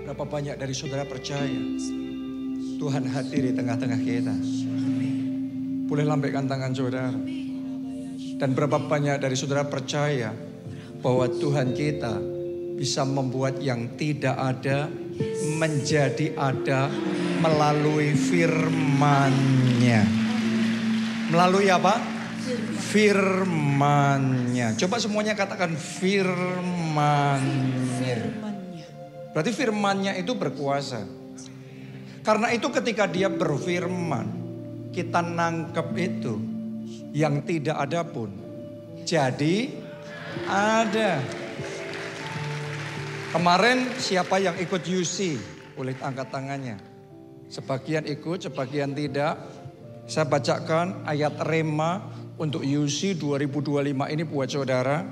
Berapa banyak dari saudara percaya Tuhan hadir di tengah-tengah kita? Boleh lambaikan tangan saudara. Dan berapa banyak dari saudara percaya bahwa Tuhan kita bisa membuat yang tidak ada menjadi ada melalui firman-Nya. Melalui apa? Firman-Nya. Coba semuanya katakan firman-Nya. Berarti firman-Nya itu berkuasa. Karena itu ketika dia berfirman, kita nangkep itu, yang tidak ada pun jadi ada. Kemarin siapa yang ikut UC? Boleh angkat tangannya. Sebagian ikut, sebagian tidak. Saya bacakan ayat rema untuk UC 2025 ini buat saudara.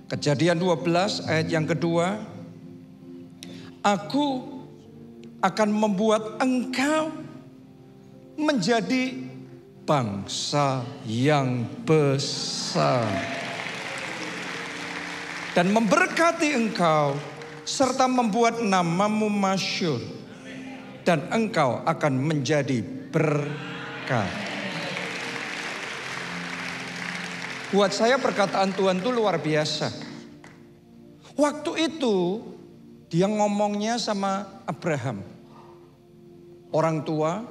Kejadian 12 ayat yang kedua. Aku akan membuat engkau menjadi bangsa yang besar. Dan memberkati engkau serta membuat namamu masyhur. Dan engkau akan menjadi berkat. Buat saya perkataan Tuhan itu luar biasa. Waktu itu dia ngomongnya sama Abraham. Orang tua,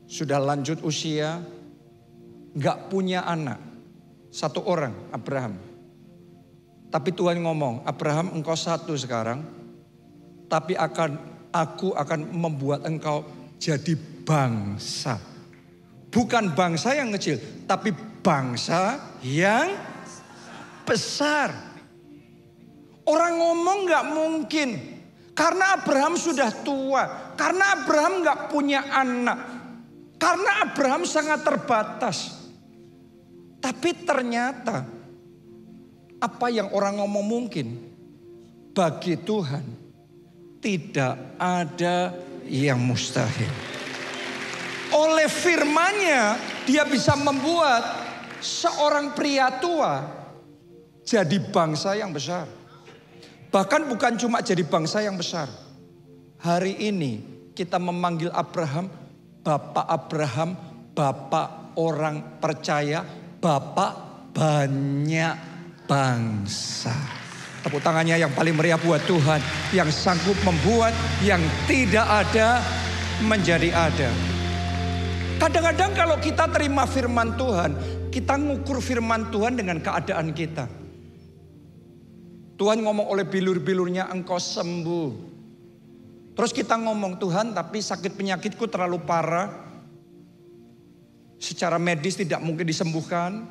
sudah lanjut usia, gak punya anak. Satu orang, Abraham. Tapi Tuhan ngomong, Abraham engkau satu sekarang. Tapi aku akan membuat engkau jadi bangsa. Bukan bangsa yang kecil, tapi bangsa yang besar. Orang ngomong gak mungkin. Karena Abraham sudah tua. Karena Abraham gak punya anak. Karena Abraham sangat terbatas. Tapi ternyata apa yang orang ngomong mungkin, bagi Tuhan tidak ada yang mustahil. Oleh firman-Nya dia bisa membuat seorang pria tua jadi bangsa yang besar. Bahkan bukan cuma jadi bangsa yang besar. Hari ini kita memanggil Abraham, Bapak orang percaya, Bapak banyak bangsa. Tepuk tangannya yang paling meriah buat Tuhan yang sanggup membuat yang tidak ada menjadi ada. Kadang-kadang kalau kita terima firman Tuhan, kita ngukur firman Tuhan dengan keadaan kita. Tuhan ngomong oleh bilur-bilurnya engkau sembuh. Terus kita ngomong Tuhan tapi sakit penyakitku terlalu parah. Secara medis tidak mungkin disembuhkan.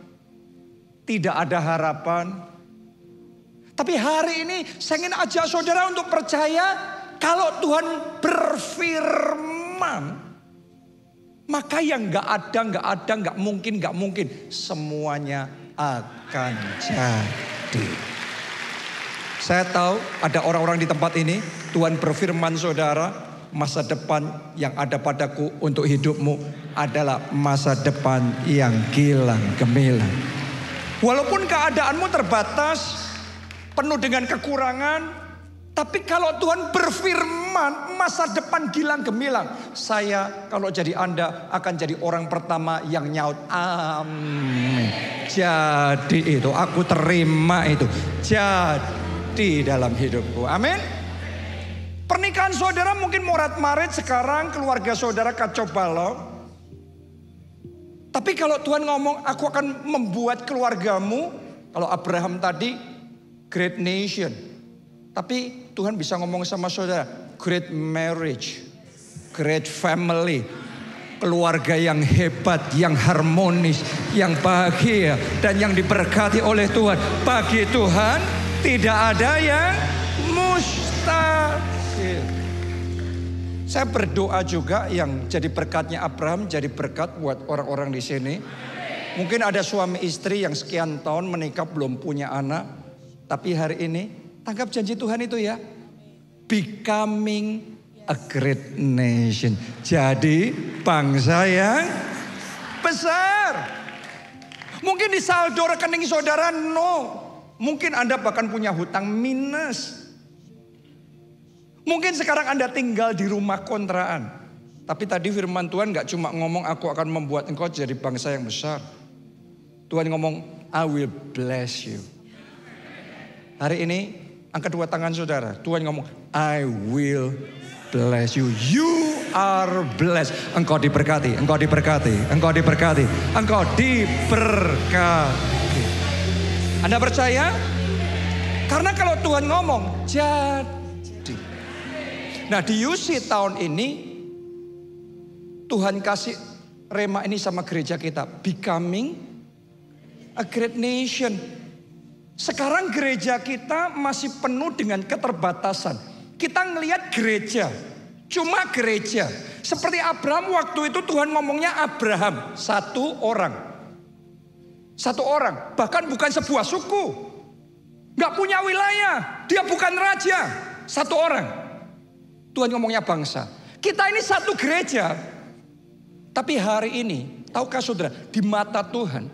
Tidak ada harapan. Tapi hari ini saya ingin ajak saudara untuk percaya. Kalau Tuhan berfirman. Maka yang gak ada, gak mungkin. Semuanya akan jadi. Saya tahu ada orang-orang di tempat ini, Tuhan berfirman saudara, masa depan yang ada padaku untuk hidupmu adalah masa depan yang gilang gemilang. Walaupun keadaanmu terbatas, penuh dengan kekurangan, tapi kalau Tuhan berfirman masa depan gilang gemilang, saya kalau jadi Anda akan jadi orang pertama yang nyaut amin. Jadi itu, aku terima itu. Jadi di dalam hidupku. Amin. Pernikahan saudara mungkin morat-marit sekarang, keluarga saudara kacau balau. Tapi kalau Tuhan ngomong, aku akan membuat keluargamu, kalau Abraham tadi, great nation. Tapi Tuhan bisa ngomong sama saudara, great marriage, great family. Keluarga yang hebat, yang harmonis, yang bahagia, dan yang diberkati oleh Tuhan. Bagi Tuhan tidak ada yang mustahil. Saya berdoa juga yang jadi berkatnya Abraham jadi berkat buat orang-orang di sini. Mungkin ada suami istri yang sekian tahun menikah belum punya anak, tapi hari ini tangkap janji Tuhan itu ya. Becoming a great nation. Jadi bangsa yang besar. Mungkin di saldo rekening saudara no. Mungkin Anda bahkan punya hutang minus. Mungkin sekarang Anda tinggal di rumah kontrakan. Tapi tadi firman Tuhan gak cuma ngomong aku akan membuat engkau jadi bangsa yang besar. Tuhan ngomong I will bless you. Hari ini angkat dua tangan saudara. Tuhan ngomong I will bless you. You are blessed. Engkau diberkati, engkau diberkati, engkau diberkati, engkau diberkati. Anda percaya? Karena kalau Tuhan ngomong jadi. Nah di UC tahun ini Tuhan kasih rema ini sama gereja kita. Becoming a great nation. Sekarang gereja kita masih penuh dengan keterbatasan. Kita ngelihat gereja, cuma gereja. Seperti Abraham waktu itu Tuhan ngomongnya Abraham, satu orang. Satu orang, bahkan bukan sebuah suku. Gak punya wilayah, dia bukan raja. Satu orang. Tuhan ngomongnya bangsa. Kita ini satu gereja. Tapi hari ini, tahukah saudara, di mata Tuhan,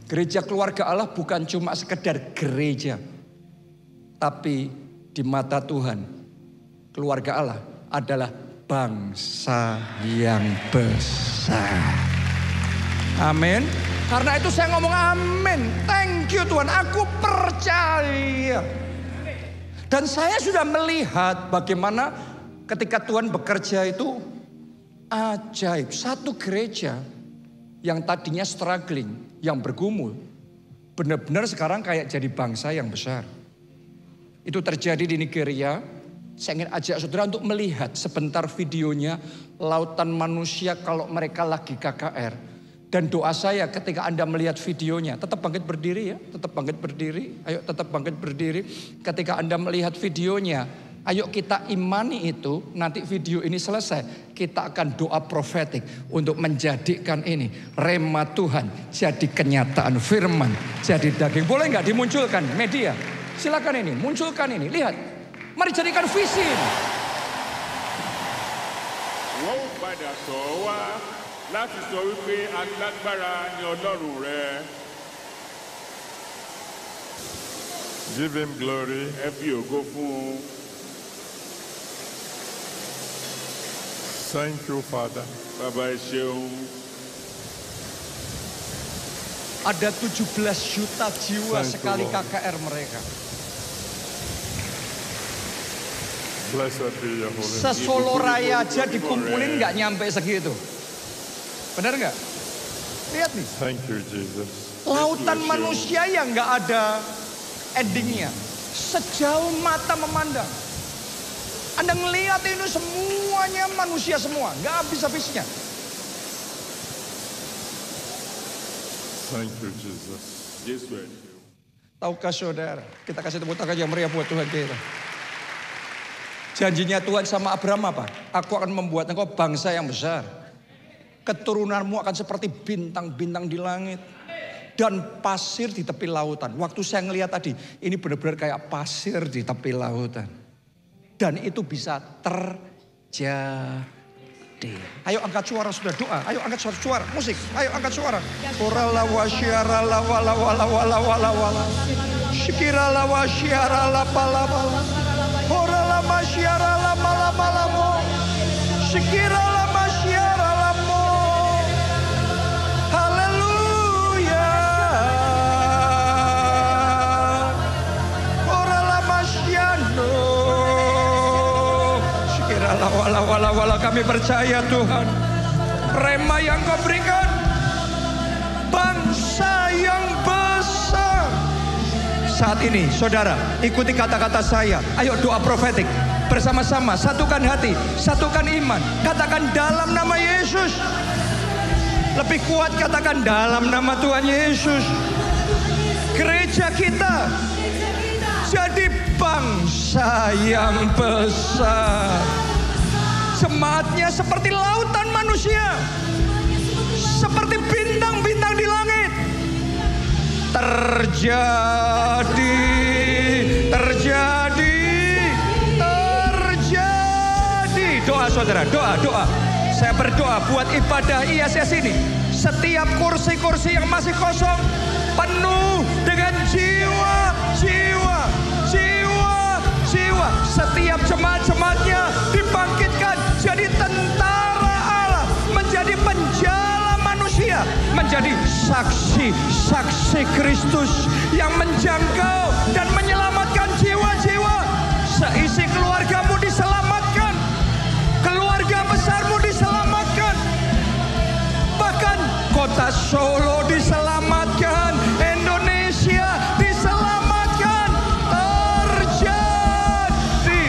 gereja keluarga Allah bukan cuma sekedar gereja. Tapi di mata Tuhan, keluarga Allah adalah bangsa yang besar. Amin. Karena itu saya ngomong amin. Thank you Tuhan, aku percaya. Dan saya sudah melihat bagaimana ketika Tuhan bekerja itu ajaib. Satu gereja yang tadinya struggling, yang bergumul, benar-benar sekarang kayak jadi bangsa yang besar. Itu terjadi di Nigeria. Saya ingin ajak saudara untuk melihat sebentar videonya lautan manusia kalau mereka lagi KKR. Dan doa saya ketika Anda melihat videonya, tetap bangkit berdiri ya, tetap bangkit berdiri. Ayo tetap bangkit berdiri. Ketika Anda melihat videonya, ayo kita imani itu, nanti video ini selesai, kita akan doa profetik untuk menjadikan ini rema Tuhan jadi kenyataan, firman jadi daging. Boleh nggak dimunculkan media? Silakan ini, munculkan ini, lihat. Mari jadikan visi ini. Wọ́n padà tọ̀ wá láti sọ wípé alágbára ni Ọlọ́run rẹ. Give him glory. Ẹ fi ògo fún un. Thank you, Father. Bàbá ẹ ṣeun. Ada 17 juta jiwa Thank you, sekali Lord. KKR mereka. Blessed be your holy name. Sesolo Raya aja dikumpulin nggak nyampe segitu. Benar nggak? Lihat nih. Thank you, Jesus. Lautan manusia yang nggak ada endingnya. Sejauh mata memandang. Anda ngelihat ini semuanya manusia semua. Nggak habis-habisnya. Thank you, Jesus. Jésù ẹ ṣeun. Tahukah saudara? Kita kasih tepuk tangan yang meriah buat Tuhan kita. Janjinya Tuhan sama Abraham apa? Aku akan membuat engkau bangsa yang besar. Keturunanmu akan seperti bintang-bintang di langit. Dan pasir di tepi lautan. Waktu saya ngelihat tadi, ini benar-benar kayak pasir di tepi lautan. Dan itu bisa terjadi. Ayo angkat suara sudah doa. Ayo angkat suara musik. Ayo angkat suara. Orala wasyara la wala wala wala wala wala. Shikira la wasyara la pala pala. Orala masyara la mala mala mo. Shikira la masyara la mo. Haleluya. Orala masyano. Shikira la wala wala wala. Kami percaya Tuhan. Rema yang kau berikan. Bangsa yang besar. Saat ini saudara ikuti kata-kata saya. Ayo doa profetik. Bersama-sama satukan hati, satukan iman. Katakan dalam nama Yesus. Lebih kuat katakan dalam nama Tuhan Yesus. Gereja kita jadi bangsa yang besar. Jemaatnya seperti lautan manusia. Seperti bintang-bintang di langit. Terjadi. Doa saudara, doa. Saya berdoa buat ibadah ISS ini. Setiap kursi-kursi yang masih kosong penuh dengan jiwa. Setiap jemaat saksi Kristus yang menjangkau dan menyelamatkan jiwa-jiwa. Seisi keluargamu diselamatkan, keluarga besarmu diselamatkan, bahkan kota Solo diselamatkan, Indonesia diselamatkan. Terjadi.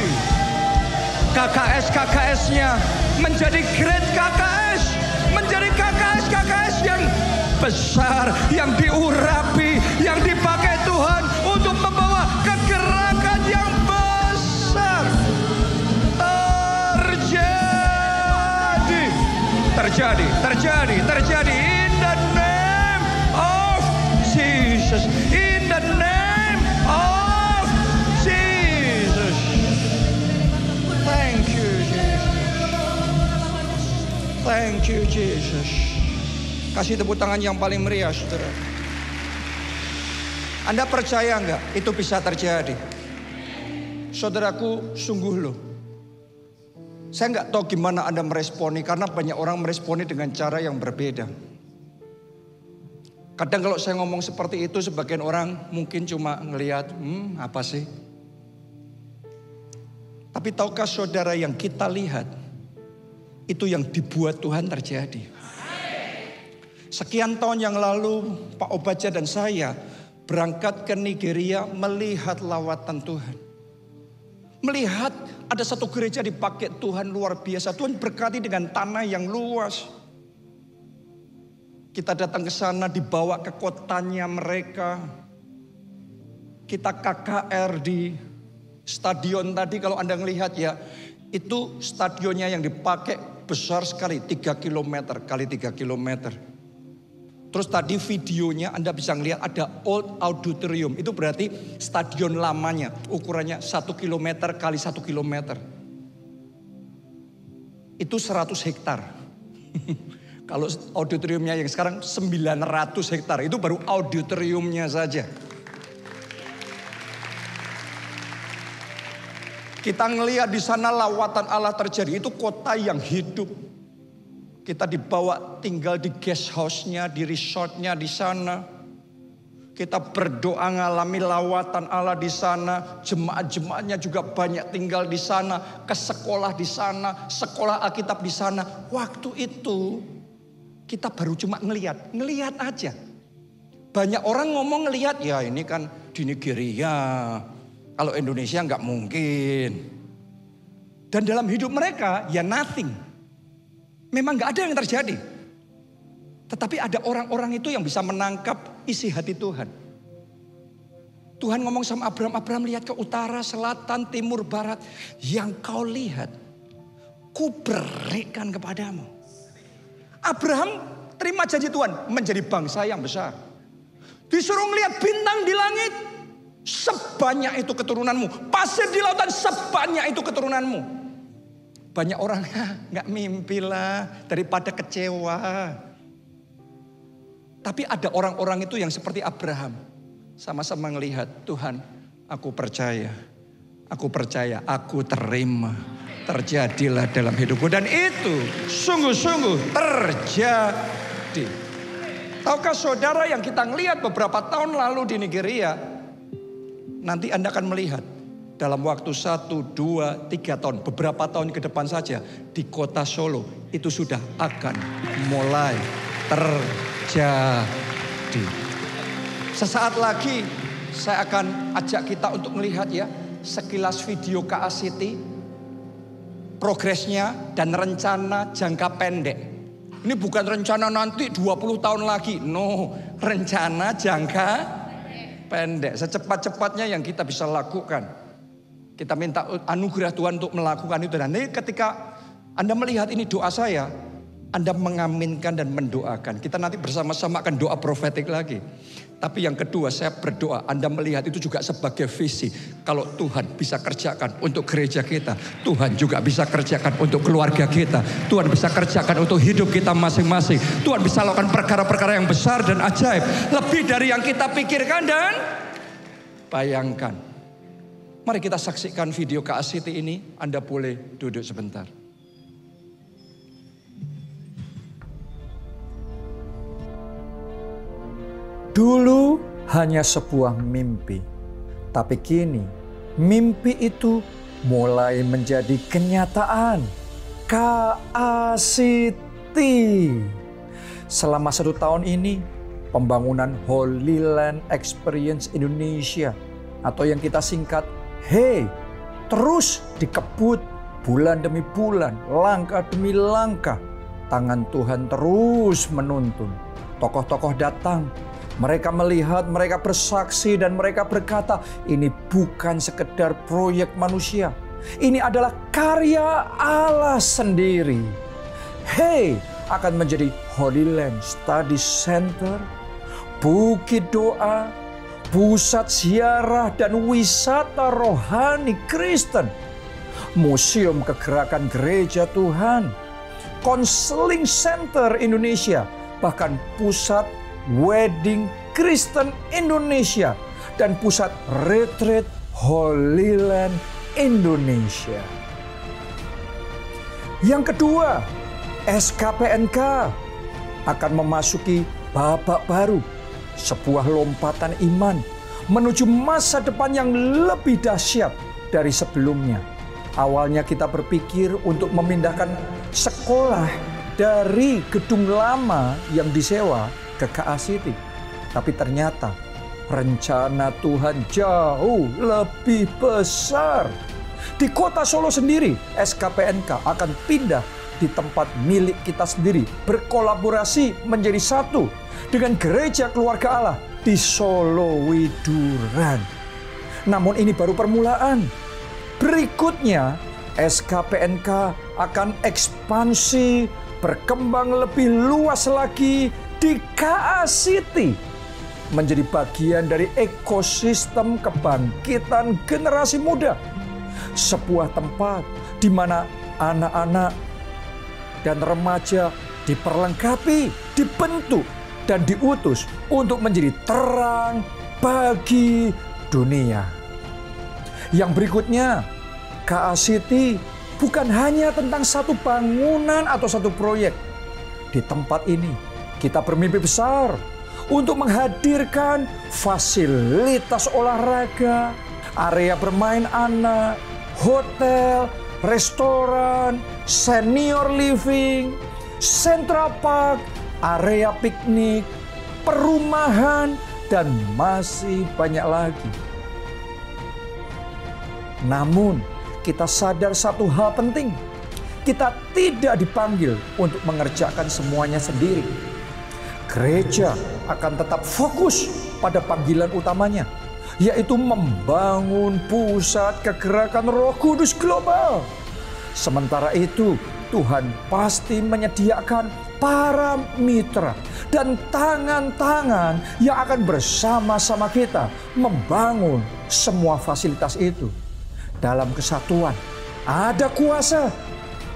KKS-KKS-nya menjadi great KKS, menjadi KKS-KKS yang besar, yang diurapi, yang dipakai Tuhan untuk membawa kegerakan yang besar. Terjadi in the name of Jesus, in the name of Jesus. Thank you Jesus, thank you Jesus. Kasih tepuk tangan yang paling meriah, saudara. Anda percaya enggak itu bisa terjadi? Saudaraku, sungguh loh. Saya enggak tahu gimana Anda meresponi, karena banyak orang meresponi dengan cara yang berbeda. Kadang kalau saya ngomong seperti itu, sebagian orang mungkin cuma ngelihat, apa sih? Tapi tahukah saudara, yang kita lihat itu yang dibuat Tuhan terjadi. Sekian tahun yang lalu Pak Obaja dan saya berangkat ke Nigeria melihat lawatan Tuhan. Melihat ada satu gereja dipakai Tuhan luar biasa. Tuhan berkati dengan tanah yang luas. Kita datang ke sana, dibawa ke kotanya mereka. Kita KKR di stadion tadi, kalau Anda melihat ya, itu stadionnya yang dipakai besar sekali, 3 km kali 3 km. Terus tadi videonya Anda bisa melihat ada old auditorium. Itu berarti stadion lamanya. Ukurannya 1 km kali 1 km. Itu 100 hektar. Kalau auditoriumnya yang sekarang 900 hektar. Itu baru auditoriumnya saja. Kita ngelihat di sana lawatan Allah terjadi. Itu kota yang hidup. Kita dibawa tinggal di guest house-nya, di resort-nya di sana. Kita berdoa ngalami lawatan Allah di sana. Jemaat-jemaatnya juga banyak tinggal di sana. Ke sekolah di sana, sekolah Alkitab di sana. Waktu itu kita baru cuma ngelihat aja. Banyak orang ngomong ngelihat, ya ini kan di Nigeria. Kalau Indonesia nggak mungkin. Dan dalam hidup mereka ya nothing. Memang gak ada yang terjadi. Tetapi ada orang-orang itu yang bisa menangkap isi hati Tuhan. Tuhan ngomong sama Abraham, Abraham lihat ke utara, selatan, timur, barat. Yang kau lihat, ku berikan kepadamu. Abraham terima janji Tuhan, menjadi bangsa yang besar. Disuruh ngelihat bintang di langit, sebanyak itu keturunanmu. Pasir di lautan, sebanyak itu keturunanmu. Banyak orang gak mimpi lah, daripada kecewa. Tapi ada orang-orang itu yang seperti Abraham. Sama-sama ngelihat, Tuhan aku percaya, aku terima. Terjadilah dalam hidupku. Dan itu sungguh-sungguh terjadi. Tahukah saudara, yang kita ngelihat beberapa tahun lalu di Nigeria, nanti Anda akan melihat. Dalam waktu 1, 2, 3 tahun, beberapa tahun ke depan saja, di kota Solo itu sudah akan mulai terjadi. Sesaat lagi saya akan ajak kita untuk melihat ya, sekilas video KA City, progresnya dan rencana jangka pendek. Ini bukan rencana nanti 20 tahun lagi, no, rencana jangka pendek. Secepat-cepatnya yang kita bisa lakukan. Kita minta anugerah Tuhan untuk melakukan itu. Dan ketika Anda melihat ini doa saya, Anda mengaminkan dan mendoakan. Kita nanti bersama-sama akan doa profetik lagi. Tapi yang kedua, saya berdoa Anda melihat itu juga sebagai visi. Kalau Tuhan bisa kerjakan untuk gereja kita, Tuhan juga bisa kerjakan untuk keluarga kita. Tuhan bisa kerjakan untuk hidup kita masing-masing. Tuhan bisa lakukan perkara-perkara yang besar dan ajaib. Lebih dari yang kita pikirkan dan bayangkan. Mari kita saksikan video KA City ini. Anda boleh duduk sebentar. Dulu hanya sebuah mimpi, tapi kini mimpi itu mulai menjadi kenyataan. KACT. Selama 1 tahun ini, pembangunan Holy Land Experience Indonesia atau yang kita singkat HEI terus dikebut bulan demi bulan, langkah demi langkah. Tangan Tuhan terus menuntun. Tokoh-tokoh datang, mereka melihat, mereka bersaksi dan mereka berkata, ini bukan sekedar proyek manusia. Ini adalah karya Allah sendiri. HEI akan menjadi Holy Land Study Center, bukit doa, pusat ziarah dan wisata rohani Kristen, museum kegerakan gereja Tuhan, konseling center Indonesia, bahkan pusat wedding Kristen Indonesia, dan pusat retreat Holy Land Indonesia. Yang kedua, SKPNK akan memasuki babak baru, sebuah lompatan iman menuju masa depan yang lebih dahsyat dari sebelumnya. Awalnya kita berpikir untuk memindahkan sekolah dari gedung lama yang disewa ke KACT. Tapi ternyata rencana Tuhan jauh lebih besar. Di kota Solo sendiri, SKPNK akan pindah di tempat milik kita sendiri, berkolaborasi menjadi satu dengan Gereja Keluarga Allah di Solo Widuran. Namun ini baru permulaan. Berikutnya, SKPNK akan ekspansi, berkembang lebih luas lagi di KACT. Menjadi bagian dari ekosistem kebangkitan generasi muda. Sebuah tempat di mana anak-anak dan remaja diperlengkapi, dibentuk, dan diutus untuk menjadi terang bagi dunia. Yang berikutnya, KACT bukan hanya tentang satu bangunan atau satu proyek. Di tempat ini, kita bermimpi besar untuk menghadirkan fasilitas olahraga, area bermain anak, hotel, restoran, senior living, Central Park, area piknik, perumahan, dan masih banyak lagi. Namun, kita sadar satu hal penting. Kita tidak dipanggil untuk mengerjakan semuanya sendiri. Gereja akan tetap fokus pada panggilan utamanya, yaitu membangun pusat kegerakan Roh Kudus global. Sementara itu, Tuhan pasti menyediakan para mitra dan tangan-tangan yang akan bersama-sama kita membangun semua fasilitas itu. Dalam kesatuan ada kuasa,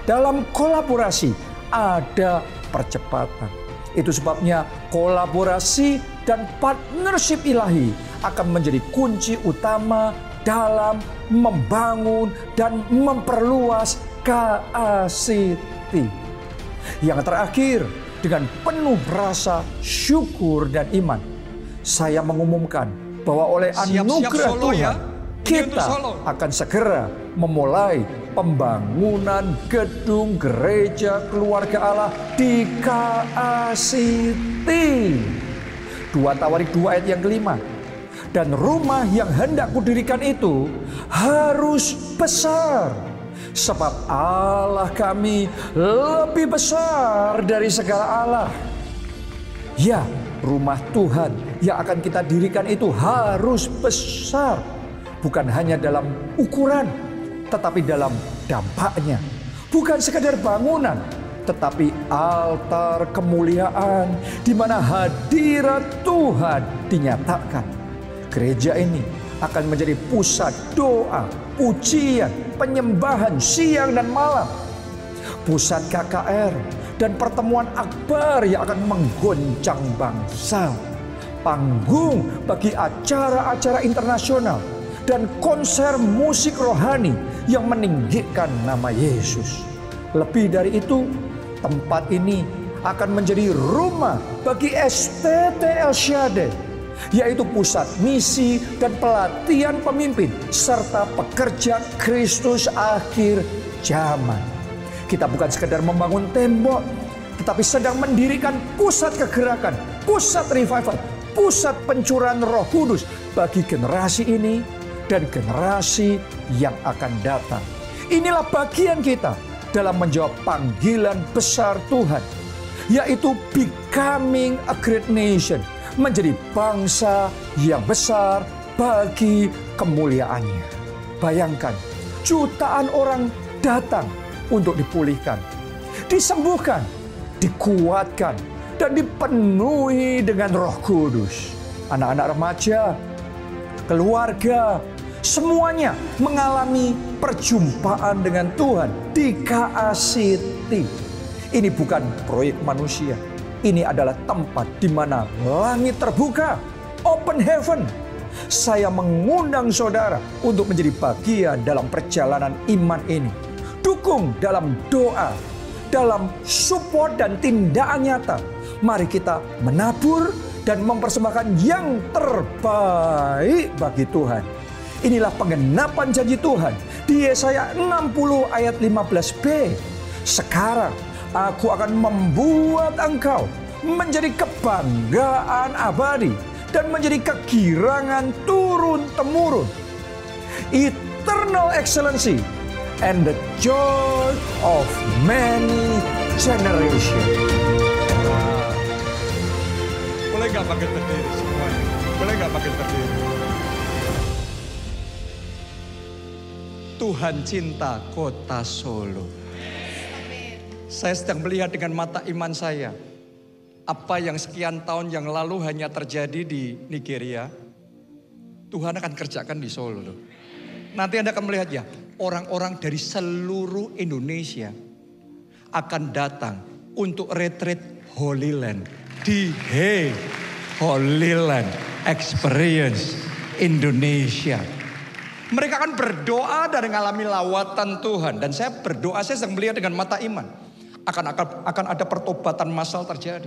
dalam kolaborasi ada percepatan. Itu sebabnya kolaborasi dan partnership ilahi akan menjadi kunci utama dalam membangun dan memperluas KACT. Yang terakhir, dengan penuh rasa syukur dan iman, saya mengumumkan bahwa oleh anugerah Tuhan, kita akan segera memulai pembangunan gedung Gereja Keluarga Allah di KACT. 2 Tawarik 2 ayat yang kelima. Dan rumah yang hendak kudirikan itu harus besar, sebab Allah kami lebih besar dari segala Allah. Ya, rumah Tuhan yang akan kita dirikan itu harus besar. Bukan hanya dalam ukuran, tetapi dalam dampaknya. Bukan sekadar bangunan, tetapi altar kemuliaan di mana hadirat Tuhan dinyatakan. Gereja ini akan menjadi pusat doa, pujian, penyembahan siang dan malam. Pusat KKR dan pertemuan akbar yang akan menggoncang bangsa. Panggung bagi acara-acara internasional dan konser musik rohani yang meninggikan nama Yesus. Lebih dari itu, tempat ini akan menjadi rumah bagi STT El Shaddai, yaitu pusat misi dan pelatihan pemimpin serta pekerja Kristus akhir zaman. Kita bukan sekedar membangun tembok, tetapi sedang mendirikan pusat kegerakan, pusat revival, pusat pencurahan Roh Kudus bagi generasi ini dan generasi yang akan datang. Inilah bagian kita dalam menjawab panggilan besar Tuhan, yaitu becoming a great nation, menjadi bangsa yang besar bagi kemuliaannya. Bayangkan, jutaan orang datang untuk dipulihkan, disembuhkan, dikuatkan, dan dipenuhi dengan Roh Kudus. Anak-anak remaja, keluarga, semuanya mengalami perjumpaan dengan Tuhan di KACT. Ini bukan proyek manusia. Ini adalah tempat di mana langit terbuka, open heaven. Saya mengundang saudara untuk menjadi bagian dalam perjalanan iman ini. Dukung dalam doa, dalam support dan tindakan nyata. Mari kita menabur dan mempersembahkan yang terbaik bagi Tuhan. Inilah penggenapan janji Tuhan di Yesaya 60 ayat 15b. Sekarang aku akan membuat engkau menjadi kebanggaan abadi dan menjadi kegirangan turun-temurun. Eternal excellency and the joy of many generations. Boleh gak pakai berdiri semuanya? Boleh gak pakai berdiri? Tuhan cinta kota Solo. Saya sedang melihat dengan mata iman saya. Apa yang sekian tahun yang lalu hanya terjadi di Nigeria, Tuhan akan kerjakan di Solo loh. Nanti Anda akan melihat ya, orang-orang dari seluruh Indonesia akan datang untuk retreat Holy Land di Holy Land Experience Indonesia. Mereka akan berdoa dan mengalami lawatan Tuhan. Dan saya berdoa, saya sedang melihat dengan mata iman. Akan ada pertobatan massal terjadi.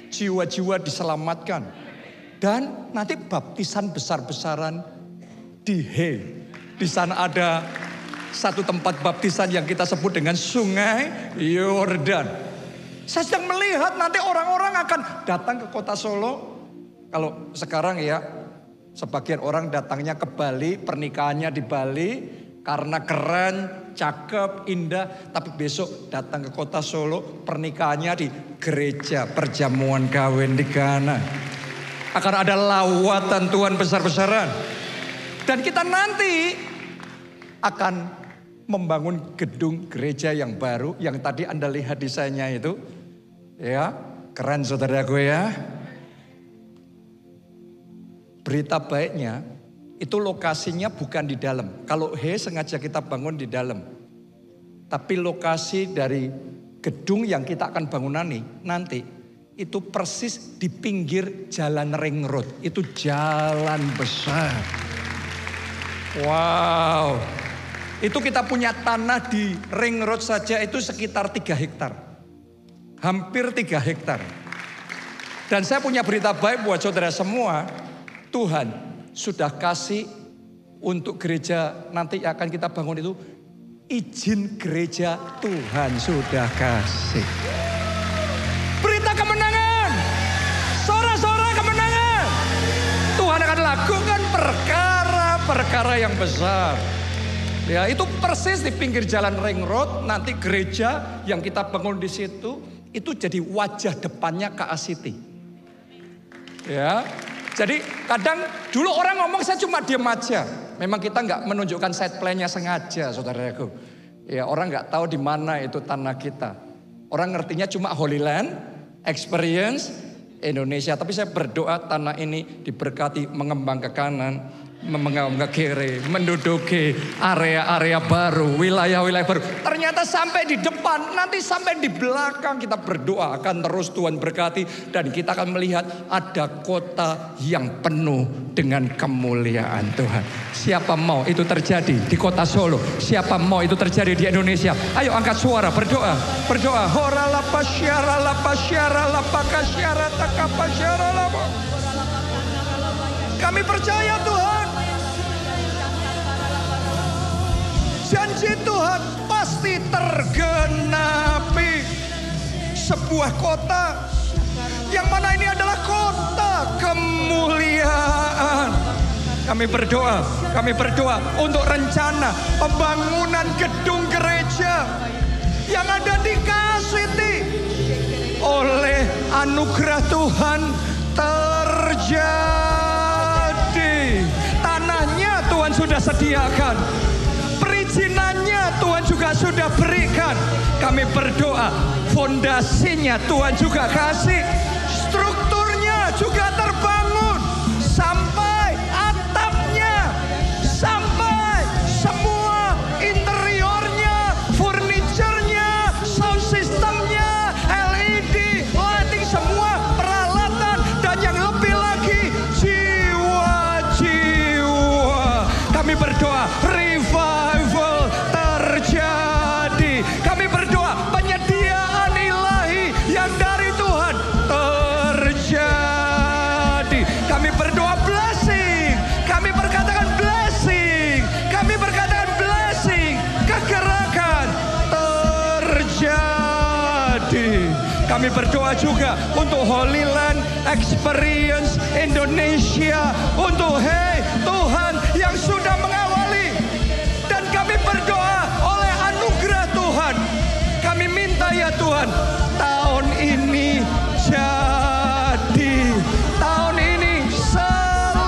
Jiwa-jiwa diselamatkan. Dan nanti baptisan besar-besaran di Di sana ada satu tempat baptisan yang kita sebut dengan Sungai Yordan. Saya sedang melihat nanti orang-orang akan datang ke kota Solo. Kalau sekarang ya, sebagian orang datangnya ke Bali, pernikahannya di Bali karena keren, cakep, indah. Tapi besok datang ke kota Solo, pernikahannya di gereja perjamuan kawin di Ghana. Akan ada lawatan Tuhan besar-besaran. Dan kita nanti akan membangun gedung gereja yang baru, yang tadi Anda lihat desainnya itu. Ya, keren saudaraku ya. Berita baiknya, itu lokasinya bukan di dalam. Kalau sengaja kita bangun di dalam. Tapi lokasi dari gedung yang kita akan bangunani nanti, itu persis di pinggir jalan ring road. Itu jalan besar. Wow. Itu kita punya tanah di ring road saja itu sekitar 3 hektar. Hampir 3 hektar. Dan saya punya berita baik buat saudara semua. Tuhan sudah kasih untuk gereja nanti akan kita bangun itu, izin gereja Tuhan sudah kasih. Berita kemenangan, sorak-sorak kemenangan. Tuhan akan lakukan perkara-perkara yang besar. Ya, itu persis di pinggir jalan ring road. Nanti gereja yang kita bangun di situ itu jadi wajah depannya KACT. Ya. Jadi kadang dulu orang ngomong saya cuma diam aja. Memang kita nggak menunjukkan side plan-nya sengaja, saudaraku. Ya, orang nggak tahu di mana itu tanah kita. Orang ngertinya cuma Holy Land Experience Indonesia. Tapi saya berdoa tanah ini diberkati, mengembang ke kanan, ke kiri, menduduki area-area baru, wilayah-wilayah baru. Ternyata sampai di depan, nanti sampai di belakang kita berdoa akan terus Tuhan berkati. Dan kita akan melihat ada kota yang penuh dengan kemuliaan Tuhan. Siapa mau itu terjadi di kota Solo? Siapa mau itu terjadi di Indonesia? Ayo angkat suara, berdoa, berdoa. Hora lapa syara lapa syara lapa kasyara takapa syara lapa. Kami percaya Tuhan. Janji Tuhan pasti tergenapi. Sebuah kota yang mana ini adalah kota kemuliaan. Kami berdoa untuk rencana pembangunan gedung gereja yang ada di Kasiti. Oleh anugerah Tuhan terjadi. Tanahnya Tuhan sudah sediakan. Perizinannya Tuhan juga sudah berikan. Kami berdoa fondasinya Tuhan juga kasih. Strukturnya juga terbangun. Sampai atapnya. Sampai semua interiornya, furniturnya, sound systemnya, LED, lighting, semua peralatan. Dan yang lebih lagi jiwa-jiwa. Kami berdoa revival terjadi. Kami berdoa penyediaan ilahi yang dari Tuhan terjadi. Kami berdoa blessing. Kami berkatakan blessing. Kami berkatakan blessing. Kegerakan terjadi. Kami berdoa juga untuk Holy Land Experience Indonesia. Untuk Tuhan yang sudah mengawali. Dan kami berdoa oleh anugerah Tuhan. Kami minta ya Tuhan, tahun ini jadi. Tahun ini selesai.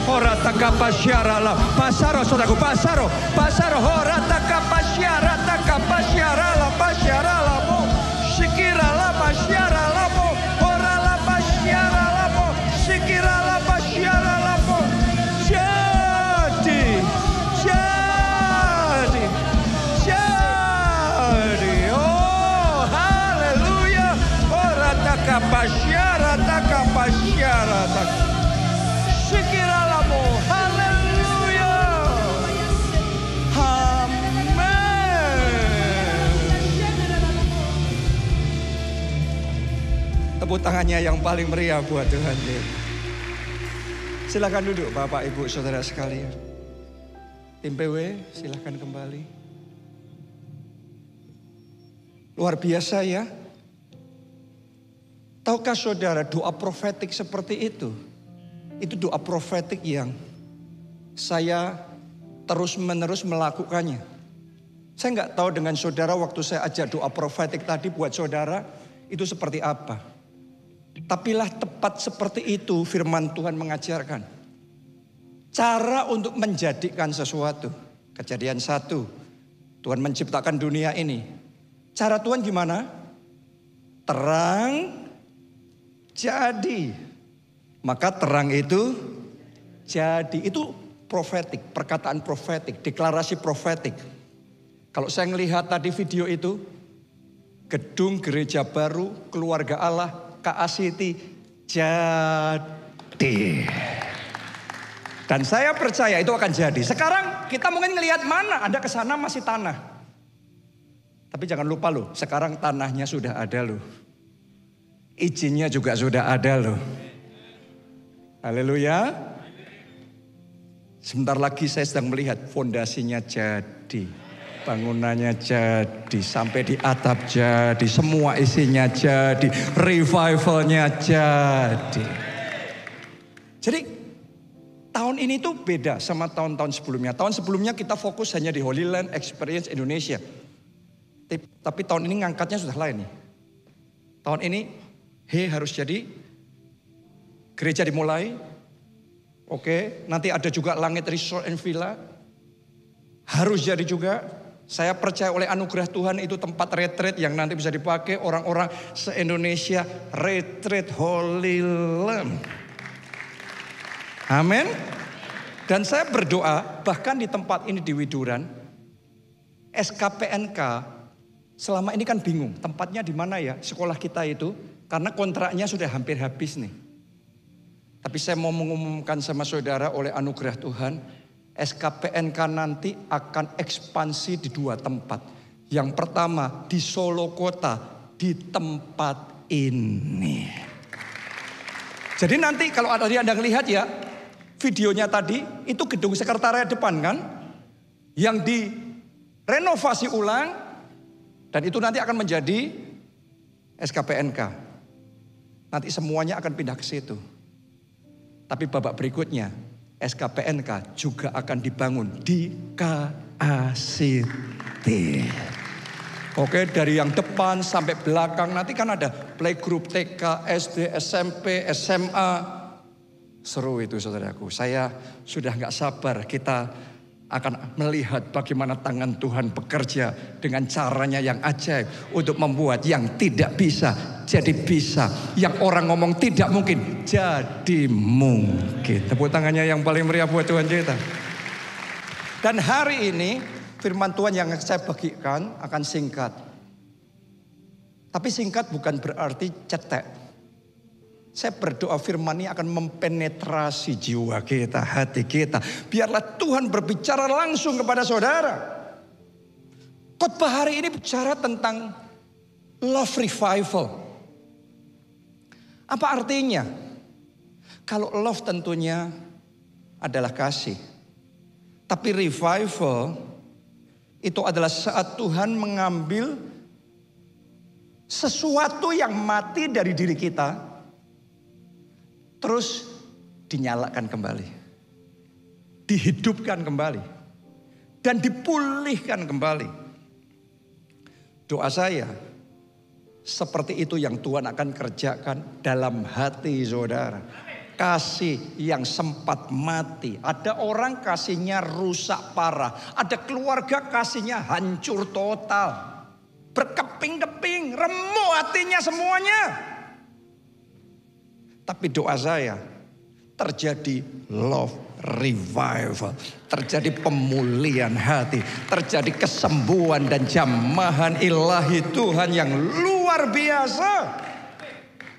Horataka pasyarala. Pasaro saudaraku, pasaro. Horataka pasyarala pasyarala mo. Sikirala pasyarala mo. Horala pasyarala mo. Sikirala pasyarala mo. Jadi. Oh, haleluya. Horataka pasyarala. Sikirala mo. Haleluya. Tepuk tangannya yang paling meriah buat Tuhan. Silakan duduk Bapak Ibu Saudara sekalian. Tim PW silakan kembali. Luar biasa ya. Tahukah saudara doa profetik seperti itu? Itu doa profetik yang saya terus-menerus melakukannya. Saya nggak tahu dengan saudara waktu saya ajak doa profetik tadi buat saudara itu seperti apa. Tapilah tepat seperti itu firman Tuhan mengajarkan. Cara untuk menjadikan sesuatu. Kejadian 1. Tuhan menciptakan dunia ini. Cara Tuhan gimana? Terang jadi. Maka terang itu jadi. Itu profetik, perkataan profetik, deklarasi profetik. Kalau saya melihat tadi video itu, gedung gereja baru, keluarga Allah, Kasiti jadi. Dan saya percaya itu akan jadi. Sekarang kita mungkin ngelihat mana, Anda ke sana masih tanah. Tapi jangan lupa loh, sekarang tanahnya sudah ada loh. Izinnya juga sudah ada loh. Haleluya. Sebentar lagi saya sedang melihat fondasinya jadi. Bangunannya jadi, sampai di atap jadi, semua isinya jadi, revivalnya jadi. Jadi tahun ini tuh beda sama tahun-tahun sebelumnya. Tahun sebelumnya kita fokus hanya di Holy Land Experience Indonesia. Tapi tahun ini ngangkatnya sudah lain nih. Tahun ini harus jadi, gereja dimulai. Oke, nanti ada juga Langit Resort and Villa. Harus jadi juga. Saya percaya oleh anugerah Tuhan itu tempat retreat yang nanti bisa dipakai orang-orang se-Indonesia, retreat Holy Land. Amin. Dan saya berdoa bahkan di tempat ini di Widuran, SKPNK selama ini kan bingung tempatnya di mana ya sekolah kita itu, karena kontraknya sudah hampir habis nih. Tapi saya mau mengumumkan sama saudara oleh anugerah Tuhan, SKPNK nanti akan ekspansi di 2 tempat. Yang pertama di Solo Kota, di tempat ini. Jadi nanti kalau ada Anda lihat ya, videonya tadi itu gedung sekretariat depan kan, yang direnovasi ulang, dan itu nanti akan menjadi SKPNK. Nanti semuanya akan pindah ke situ. Tapi babak berikutnya, SKPNK juga akan dibangun di KACT. Oke, dari yang depan sampai belakang nanti kan ada playgroup TK, SD, SMP, SMA. Seru itu saudaraku. Saya sudah gak sabar kita akan melihat bagaimana tangan Tuhan bekerja dengan caranya yang ajaib untuk membuat yang tidak bisa jadi bisa. Yang orang ngomong tidak mungkin jadi mungkin. Tepuk tangannya yang paling meriah buat Tuhan kita. Dan hari ini firman Tuhan yang saya bagikan akan singkat. Tapi singkat bukan berarti cetek. Saya berdoa firman ini akan mempenetrasi jiwa kita, hati kita. Biarlah Tuhan berbicara langsung kepada saudara. Khotbah hari ini bicara tentang love revival. Apa artinya? Kalau love tentunya adalah kasih. Tapi revival itu adalah saat Tuhan mengambil sesuatu yang mati dari diri kita, terus dinyalakan kembali, dihidupkan kembali, dan dipulihkan kembali. Doa saya, seperti itu yang Tuhan akan kerjakan dalam hati saudara. Kasih yang sempat mati. Ada orang kasihnya rusak parah. Ada keluarga kasihnya hancur total. Berkeping-keping, remuk hatinya semuanya. Tapi doa saya, terjadi love revival. Terjadi pemulihan hati. Terjadi kesembuhan dan jamahan ilahi Tuhan yang luar biasa.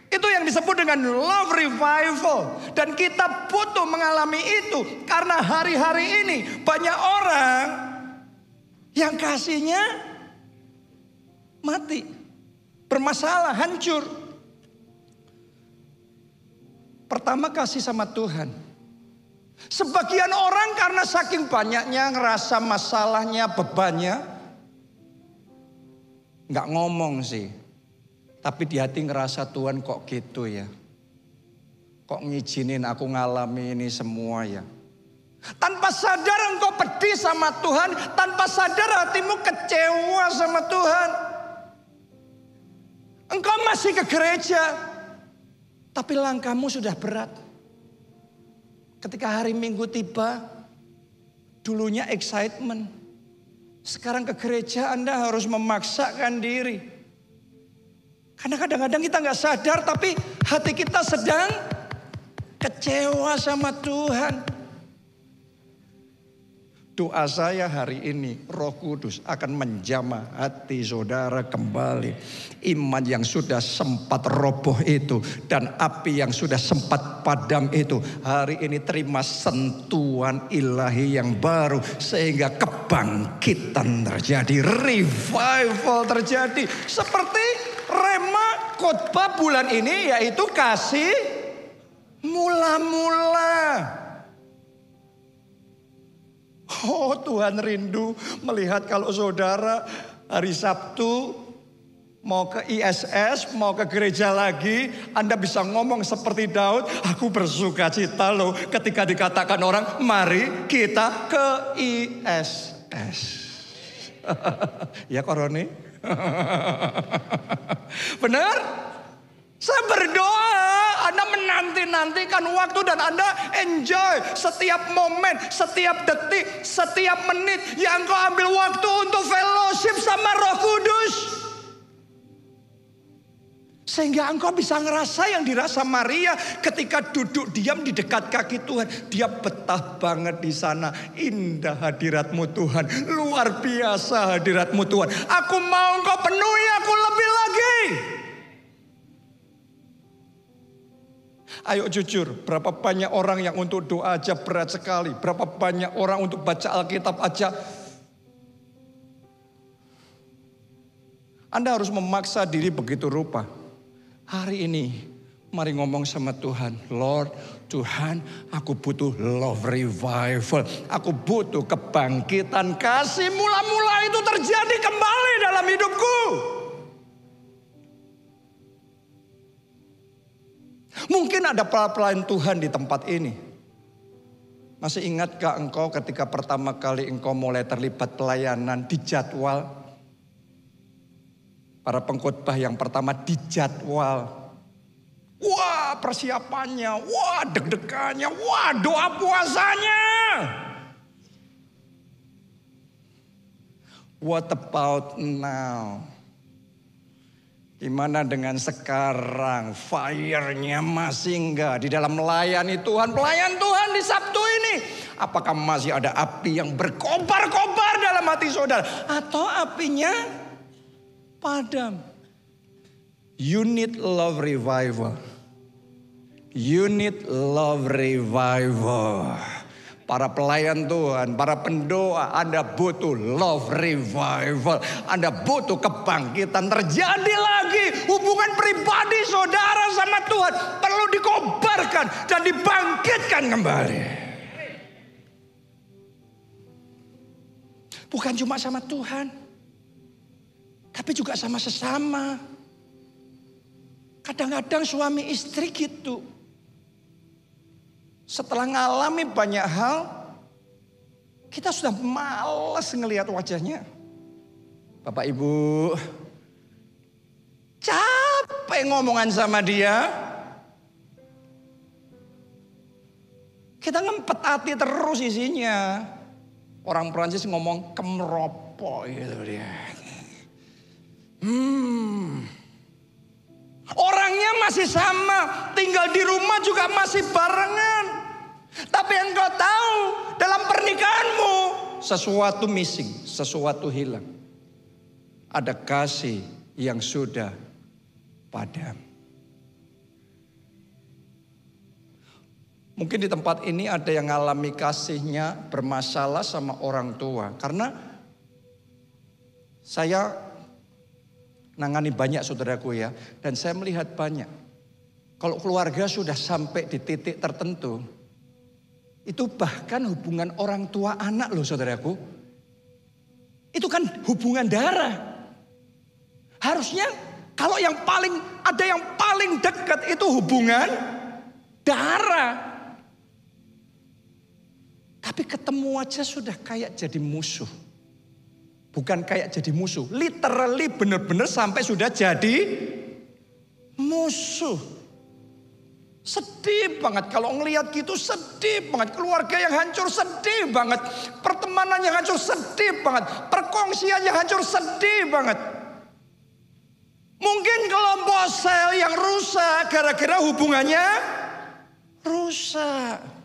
Itu yang disebut dengan love revival. Dan kita butuh mengalami itu. Karena hari-hari ini banyak orang yang kasihnya mati. Bermasalah, hancur. Pertama kasih sama Tuhan. Sebagian orang karena saking banyaknya ngerasa masalahnya, bebannya, nggak ngomong sih. Tapi di hati ngerasa Tuhan kok gitu ya. Kok ngizinin aku ngalami ini semua ya. Tanpa sadar engkau pedih sama Tuhan. Tanpa sadar hatimu kecewa sama Tuhan. Engkau masih ke gereja. Tapi langkahmu sudah berat. Ketika hari Minggu tiba. Dulunya excitement. Sekarang ke gereja Anda harus memaksakan diri. Karena kadang-kadang kita nggak sadar tapi hati kita sedang kecewa sama Tuhan. Doa saya hari ini Roh Kudus akan menjamah hati saudara kembali. Iman yang sudah sempat roboh itu dan api yang sudah sempat padam itu. Hari ini terima sentuhan ilahi yang baru. Sehingga kebangkitan terjadi. Revival terjadi. Seperti Rema khotbah bulan ini yaitu kasih mula-mula. Oh Tuhan rindu melihat kalau saudara hari Sabtu mau ke ISS, mau ke gereja lagi. Anda bisa ngomong seperti Daud, aku bersuka cita loh ketika dikatakan orang mari kita ke ISS. Ya Koroni. Benar? Saya berdoa Anda menanti-nantikan waktu dan Anda enjoy setiap momen, setiap detik, setiap menit yang Engkau ambil waktu untuk fellowship sama Roh Kudus. Sehingga engkau bisa ngerasa yang dirasa Maria ketika duduk diam di dekat kaki Tuhan. Dia betah banget di sana. Indah hadirat-Mu Tuhan. Luar biasa hadirat-Mu Tuhan. Aku mau Engkau penuhi aku lebih lagi. Ayo jujur, berapa banyak orang yang untuk doa aja berat sekali. Berapa banyak orang untuk baca Alkitab aja. Anda harus memaksa diri begitu rupa. Hari ini, mari ngomong sama Tuhan. Lord, Tuhan, aku butuh love revival. Aku butuh kebangkitan kasih. Mula-mula itu terjadi kembali dalam hidupku. Mungkin ada pelayan Tuhan di tempat ini. Masih ingatkah engkau ketika pertama kali engkau mulai terlibat pelayanan di jadwal? Para pengkhotbah yang pertama di jadwal. Wah persiapannya, wah deg-degannya, wah doa puasanya. What about now? Gimana dengan sekarang? Fire-nya masih enggak di dalam melayani Tuhan. Pelayan Tuhan di Sabtu ini. Apakah masih ada api yang berkobar-kobar dalam hati saudara? Atau apinya padam? You need love revival. You need love revival. Para pelayan Tuhan, para pendoa, Anda butuh love revival. Anda butuh kebangkitan. Terjadi lagi hubungan pribadi saudara sama Tuhan. Perlu dikobarkan dan dibangkitkan kembali. Bukan cuma sama Tuhan, tapi juga sama sesama. Kadang-kadang suami istri gitu. Setelah ngalami banyak hal, kita sudah malas ngelihat wajahnya. Bapak Ibu, capek ngomongan sama dia. Kita ngempet hati terus isinya. Orang Perancis ngomong kemropo gitu dia. Orangnya masih sama, tinggal di rumah juga masih barengan. Tapi engkau tahu dalam pernikahanmu sesuatu missing, sesuatu hilang. Ada kasih yang sudah padam. Mungkin di tempat ini ada yang mengalami kasihnya bermasalah sama orang tua. Karena saya nangani banyak saudaraku ya. Dan saya melihat banyak. Kalau keluarga sudah sampai di titik tertentu. Itu bahkan hubungan orang tua anak loh saudaraku. Itu kan hubungan darah. Harusnya kalau ada yang paling dekat itu hubungan darah. Tapi ketemu aja sudah kayak jadi musuh. Bukan kayak jadi musuh. Literally benar-benar sampai sudah jadi musuh. Sedih banget kalau ngelihat gitu, sedih banget. Keluarga yang hancur sedih banget. Pertemanan yang hancur sedih banget. Perkongsian yang hancur sedih banget. Mungkin kelompok sel yang rusak gara-gara hubungannya rusak.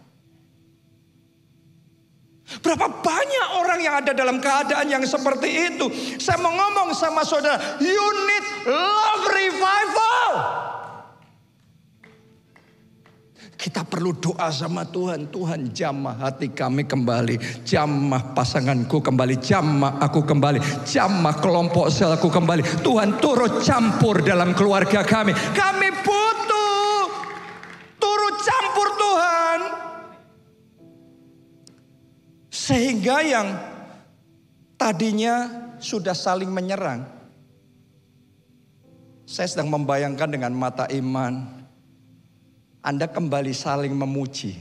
Berapa banyak orang yang ada dalam keadaan yang seperti itu. Saya mau ngomong sama saudara, you need love revival. Kita perlu doa sama Tuhan. Tuhan jamah hati kami kembali. Jamah pasanganku kembali. Jamah aku kembali. Jamah kelompok selku kembali. Tuhan turut campur dalam keluarga kami. Kami butuh turut campur Tuhan. Sehingga yang tadinya sudah saling menyerang. Saya sedang membayangkan dengan mata iman. Anda kembali saling memuji.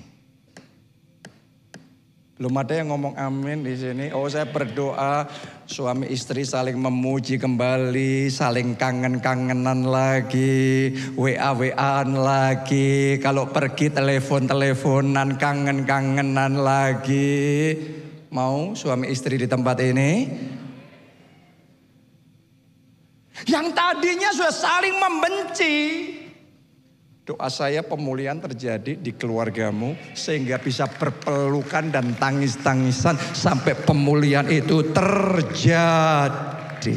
Belum ada yang ngomong amin di sini. Oh, saya berdoa suami istri saling memuji kembali, saling kangen-kangenan lagi, WA-WAan lagi, kalau pergi telepon-teleponan, kangen-kangenan lagi. Mau suami istri di tempat ini? Yang tadinya sudah saling membenci. Doa saya pemulihan terjadi di keluargamu sehingga bisa berpelukan dan tangis-tangisan sampai pemulihan itu terjadi.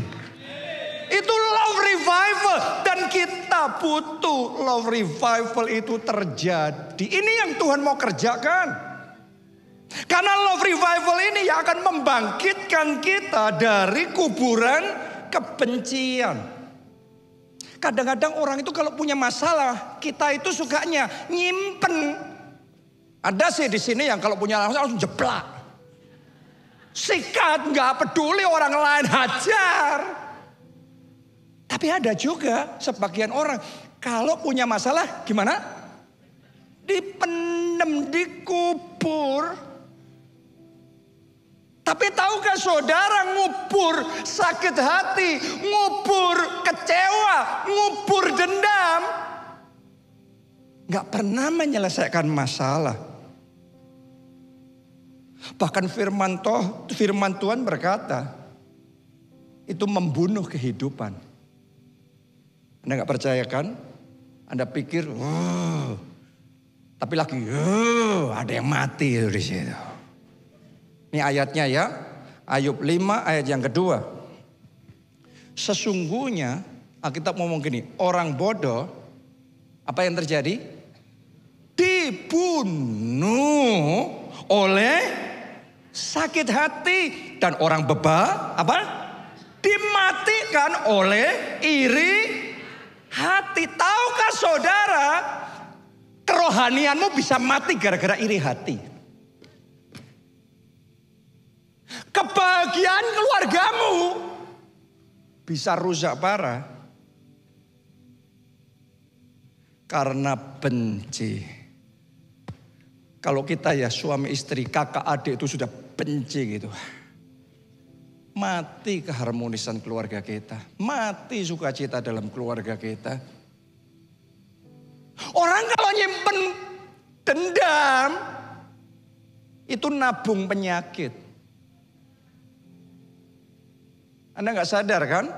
Itu love revival dan kita butuh love revival itu terjadi. Ini yang Tuhan mau kerjakan. Karena love revival ini yang akan membangkitkan kita dari kuburan kebencian. Kadang-kadang orang itu kalau punya masalah, kita itu sukanya nyimpen. Ada sih di sini yang kalau punya masalah langsung jeplak. Sikat, nggak peduli orang lain, hajar. Tapi ada juga sebagian orang kalau punya masalah gimana? Dipendem, dikubur. Tapi tahukah saudara, ngubur sakit hati, ngubur kecewa, ngubur dendam, gak pernah menyelesaikan masalah. Bahkan firman Tuhan berkata, itu membunuh kehidupan. Anda gak percaya kan? Anda pikir, tapi lagi, ada yang mati di situ. Ini ayatnya ya, Ayub 5 ayat yang kedua. Sesungguhnya, Alkitab ngomong gini, orang bodoh, apa yang terjadi? Dibunuh oleh sakit hati. Dan orang beba, apa? Dimatikan oleh iri hati. Tahukah saudara, kerohanianmu bisa mati gara-gara iri hati. Kebahagiaan keluargamu bisa rusak parah karena benci. Kalau kita ya suami istri, kakak adik itu sudah benci gitu. Mati keharmonisan keluarga kita. Mati sukacita dalam keluarga kita. Orang kalau nyimpen dendam itu nabung penyakit. Anda gak sadar kan?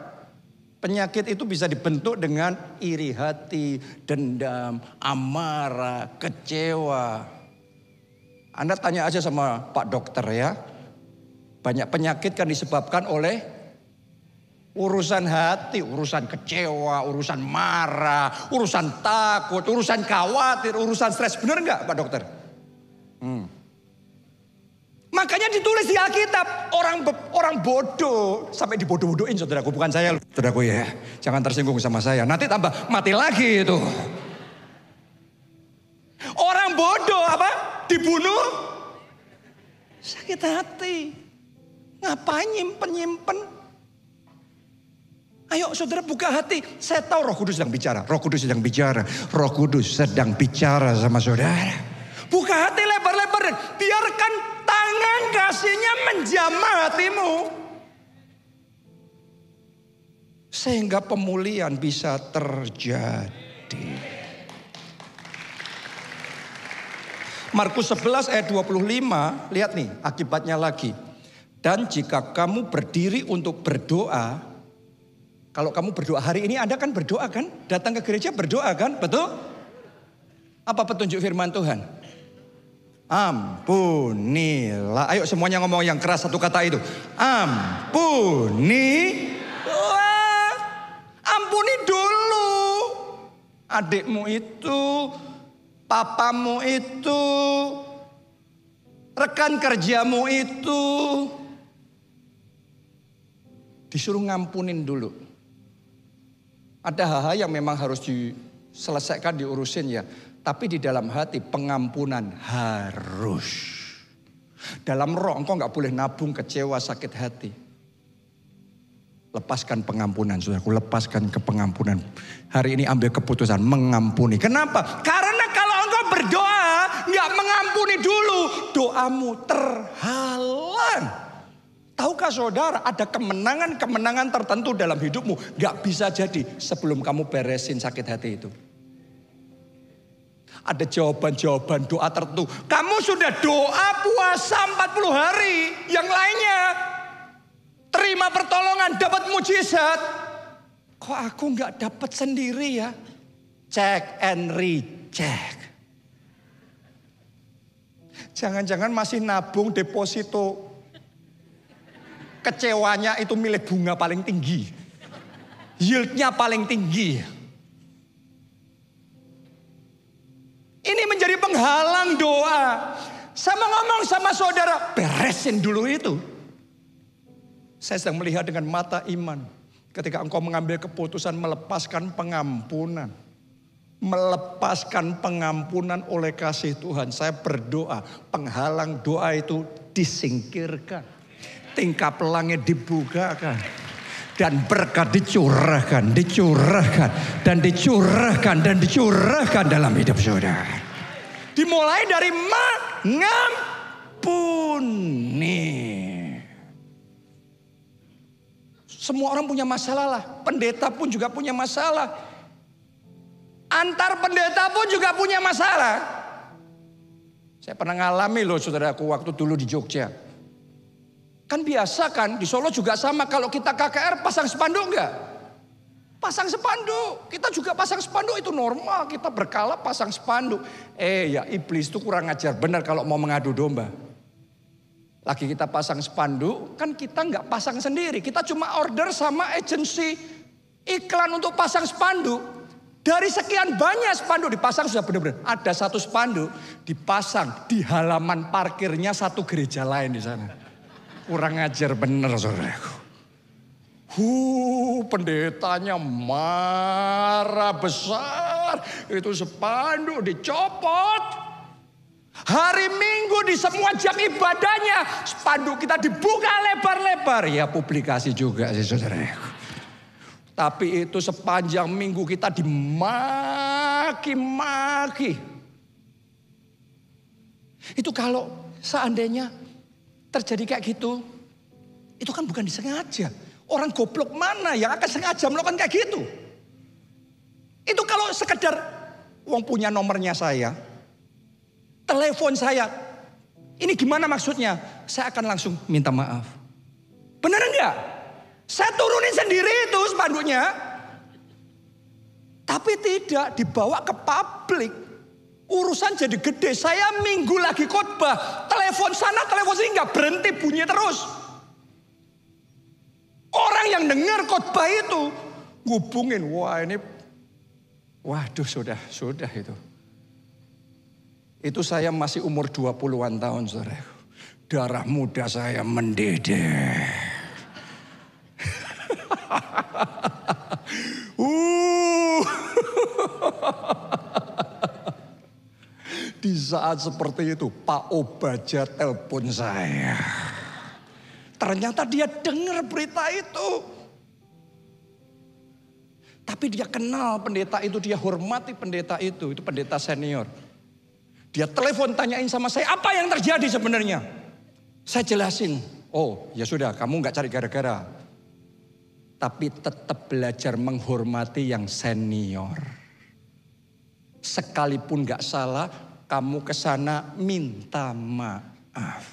Penyakit itu bisa dibentuk dengan iri hati, dendam, amarah, kecewa. Anda tanya aja sama Pak Dokter ya. Banyak penyakit kan disebabkan oleh urusan hati, urusan kecewa, urusan marah, urusan takut, urusan khawatir, urusan stres. Benar gak Pak Dokter? Makanya ditulis di Alkitab, orang bodoh sampai dibodoh-bodohin saudaraku, bukan saya saudaraku ya. Jangan tersinggung sama saya, nanti tambah mati lagi itu. Orang bodoh apa? Dibunuh sakit hati. Ngapain nyimpen? Ayo saudara buka hati. Saya tahu Roh Kudus sedang bicara. Roh Kudus sedang bicara. Roh Kudus sedang bicara sama saudara. Buka hati lebar-lebar dan biarkan tangan kasihnya menjamah hatimu. Sehingga pemulihan bisa terjadi. Markus 11 ayat 25, lihat nih akibatnya lagi. Dan jika kamu berdiri untuk berdoa, kalau kamu berdoa hari ini Anda kan berdoa kan? Datang ke gereja berdoa kan? Betul? Apa petunjuk firman Tuhan? Ampunilah. Ayo semuanya ngomong yang keras satu kata itu. Ampunilah. Ampuni dulu. Adikmu itu, papamu itu, rekan kerjamu itu. Disuruh ngampunin dulu. Ada hal-hal yang memang harus diselesaikan, diurusin ya. Tapi di dalam hati pengampunan harus. Dalam roh engkau gak boleh nabung kecewa, sakit hati. Lepaskan pengampunan, saudaraku, lepaskan ke pengampunan. Hari ini ambil keputusan mengampuni. Kenapa? Karena kalau engkau berdoa gak mengampuni dulu, doamu terhalang. Tahukah saudara ada kemenangan-kemenangan tertentu dalam hidupmu gak bisa jadi sebelum kamu beresin sakit hati itu. Ada jawaban-jawaban doa tertentu. Kamu sudah doa puasa 40 hari. Yang lainnya terima pertolongan, dapat mujizat. Kok aku nggak dapat sendiri ya? Check and recheck. Jangan-jangan masih nabung deposito. Kecewanya itu milih bunga paling tinggi. Yieldnya paling tinggi. Ini menjadi penghalang doa. Saya mau ngomong sama saudara, beresin dulu itu. Saya sedang melihat dengan mata iman. Ketika engkau mengambil keputusan melepaskan pengampunan. Melepaskan pengampunan oleh kasih Tuhan. Saya berdoa, penghalang doa itu disingkirkan. Tingkap langit dibukakan. Dan berkat dicurahkan, dicurahkan, dan dicurahkan, dan dicurahkan dalam hidup saudara. Dimulai dari mengampuni. Semua orang punya masalah lah. Pendeta pun juga punya masalah. Antar pendeta pun juga punya masalah. Saya pernah ngalami loh saudaraku waktu dulu di Jogja. Kan biasa kan, di Solo juga sama. Kalau kita KKR pasang spanduk enggak? Pasang spanduk. Kita juga pasang spanduk, itu normal. Kita berkala pasang spanduk. Ya iblis itu kurang ajar benar kalau mau mengadu domba. Lagi kita pasang spanduk, kan kita enggak pasang sendiri. Kita cuma order sama agensi iklan untuk pasang spanduk. Dari sekian banyak spanduk dipasang sudah benar-benar. Ada satu spanduk dipasang di halaman parkirnya satu gereja lain di sana. Kurang ajar bener saudaraku. Pendetanya marah besar. Itu spanduk dicopot. Hari Minggu di semua jam ibadahnya spanduk kita dibuka lebar-lebar. Ya publikasi juga sih saudaraku. Tapi itu sepanjang minggu kita dimaki-maki. Itu kalau seandainya terjadi kayak gitu, itu kan bukan disengaja. Orang goblok mana yang akan sengaja melakukan kayak gitu? Itu kalau sekedar wong punya nomornya saya, telepon saya, ini gimana maksudnya? Saya akan langsung minta maaf. Benar enggak? Saya turunin sendiri itu spanduknya. Tapi tidak dibawa ke publik. Urusan jadi gede. Saya minggu lagi khotbah. Telepon sana, telepon sini nggak berhenti bunyi terus. Orang yang dengar khotbah itu ngubungin. Wah ini, waduh sudah itu. Itu saya masih umur 20-an tahun saudara. Darah muda saya mendidih. Di saat seperti itu Pak Obaja telepon saya. Ternyata dia dengar berita itu. Tapi dia kenal pendeta itu, dia hormati pendeta itu pendeta senior. Dia telepon tanyain sama saya, apa yang terjadi sebenarnya? Saya jelasin, oh ya sudah kamu gak cari gara-gara. Tapi tetap belajar menghormati yang senior. Sekalipun gak salah, kamu kesana minta maaf.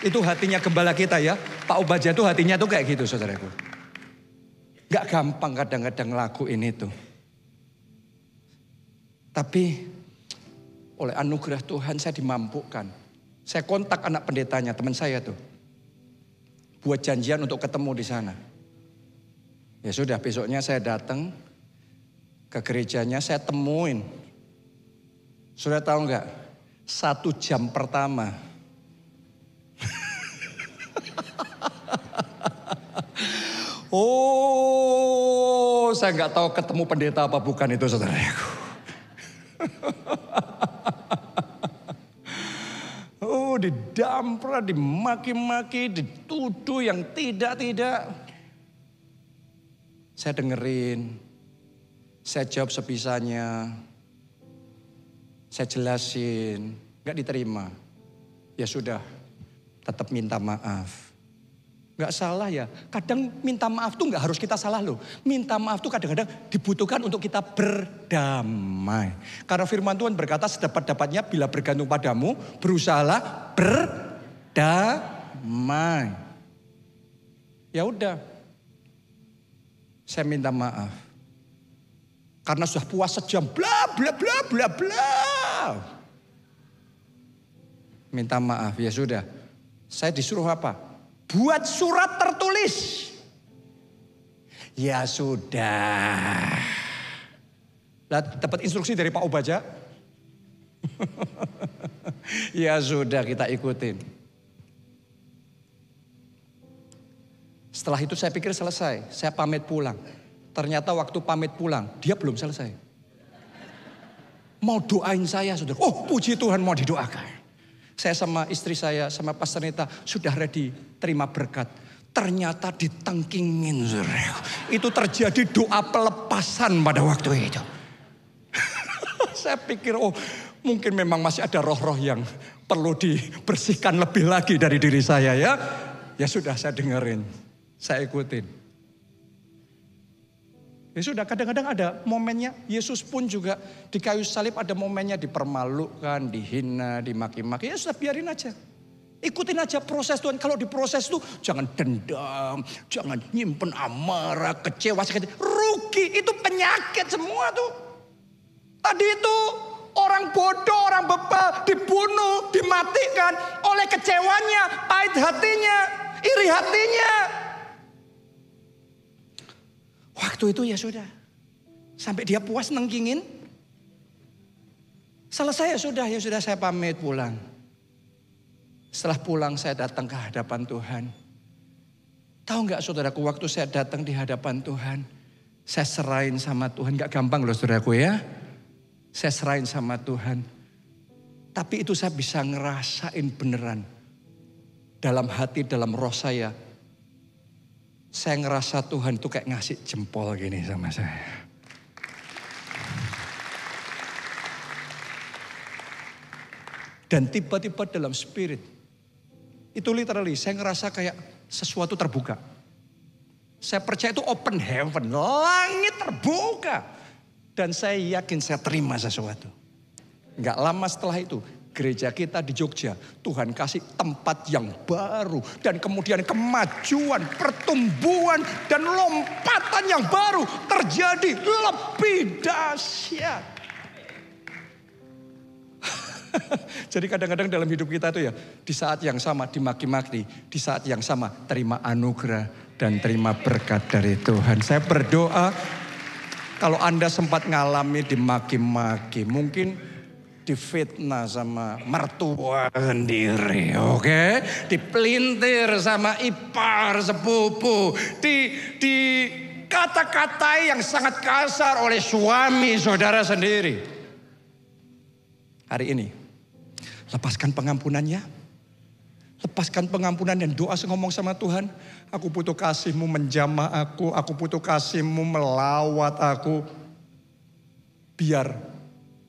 Itu hatinya gembala kita ya. Pak Obaja itu hatinya tuh kayak gitu saudaraku. Gak gampang kadang-kadang ngelakuin itu. Tapi oleh anugerah Tuhan saya dimampukan. Saya kontak anak pendetanya, teman saya tuh. Buat janjian untuk ketemu di sana. Ya sudah besoknya saya datang ke gerejanya, saya temuin. Sudah tahu nggak? 1 jam pertama. Oh, saya nggak tahu ketemu pendeta apa bukan itu saudaraku. Oh, didampra, dimaki-maki, dituduh yang tidak-tidak. Saya dengerin, saya jawab sebisanya, saya jelasin, gak diterima. Ya sudah, tetap minta maaf. Gak salah ya, kadang minta maaf tuh gak harus kita salah loh. Minta maaf tuh kadang-kadang dibutuhkan untuk kita berdamai. Karena firman Tuhan berkata sedapat-dapatnya bila bergantung padamu, berusahalah berdamai. Ya udah, saya minta maaf. Karena sudah puasa sejam, bla bla bla bla bla. Minta maaf, ya sudah. Saya disuruh apa? Buat surat tertulis. Ya sudah. Lah, dapat instruksi dari Pak Obaja. Ya sudah, kita ikutin. Setelah itu saya pikir selesai, saya pamit pulang. Ternyata waktu pamit pulang, dia belum selesai. Mau doain saya, saudara. Oh, puji Tuhan, mau didoakan. Saya sama istri saya, sama Pastor Nita, sudah ready terima berkat. Ternyata ditengkingin, saudara. Itu terjadi doa pelepasan pada waktu itu. Saya pikir, oh mungkin memang masih ada roh-roh yang perlu dibersihkan lebih lagi dari diri saya ya. Ya sudah, saya dengerin, saya ikutin. Ya sudah, kadang-kadang ada momennya. Yesus pun juga di kayu salib ada momennya dipermalukan, dihina, dimaki-maki. Ya sudah, biarin aja. Ikutin aja proses Tuhan. Kalau diproses itu jangan dendam, jangan nyimpen amarah, kecewa, sakit. Rugi, itu penyakit semua tuh. Tadi itu orang bodoh, orang bebal dibunuh, dimatikan oleh kecewanya, pahit hatinya, iri hatinya. Waktu itu ya sudah, sampai dia puas nengkingin. Selesai ya sudah saya pamit pulang. Setelah pulang saya datang ke hadapan Tuhan. Tahu nggak saudaraku, waktu saya datang di hadapan Tuhan, saya serahin sama Tuhan. Nggak gampang loh saudaraku ya. Saya serahin sama Tuhan. Tapi itu saya bisa ngerasain beneran. Dalam hati, dalam roh saya. Saya ngerasa Tuhan tuh kayak ngasih jempol gini sama saya. Dan tiba-tiba dalam spirit. Itu literally saya ngerasa kayak sesuatu terbuka. Saya percaya itu open heaven. Langit terbuka. Dan saya yakin saya terima sesuatu. Gak lama setelah itu. Gereja kita di Jogja, Tuhan kasih tempat yang baru. Dan kemudian kemajuan, pertumbuhan, dan lompatan yang baru terjadi lebih dahsyat. Jadi kadang-kadang dalam hidup kita itu ya, di saat yang sama dimaki-maki, di saat yang sama terima anugerah dan terima berkat dari Tuhan. Saya berdoa, kalau Anda sempat ngalami dimaki-maki, mungkin difitnah sama mertua sendiri, oke? Dipelintir sama ipar sepupu, di kata-katai yang sangat kasar oleh suami saudara sendiri. Hari ini, lepaskan pengampunannya. Lepaskan pengampunan dan doa ngomong sama Tuhan. Aku butuh kasih-Mu menjamah aku butuh kasih-Mu melawat aku. Biar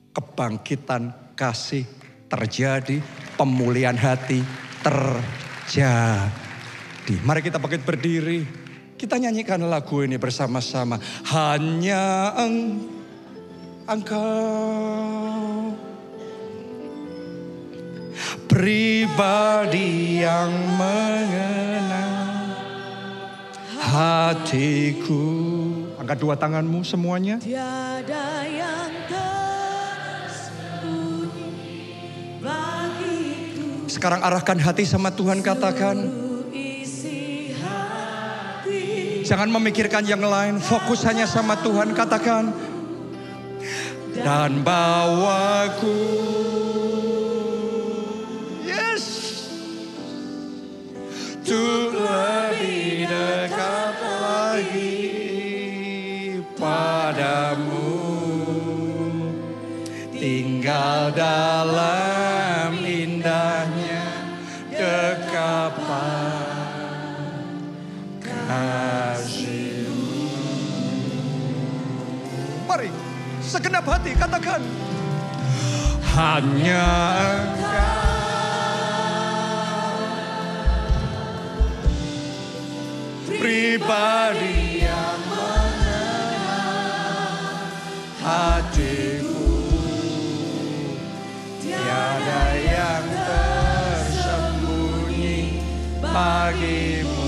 kebangkitan kasih terjadi, pemulihan hati terjadi. Mari kita bangkit berdiri, kita nyanyikan lagu ini bersama-sama. Hanya Engkau, pribadi yang mengenal hatiku. Angkat dua tanganmu semuanya. Tiada yang sekarang arahkan hati sama Tuhan, katakan. Jangan memikirkan yang lain, fokus hanya sama Tuhan, katakan. Dan bawaku, yes, untuk lebih dekat lagi padamu, tinggal dalam indahnya dekapan kasih-Mu. Mari segenap hati katakan. Hanya Engkau, pribadi yang mengenal hatiku, tiada yang tersembunyi bagimu.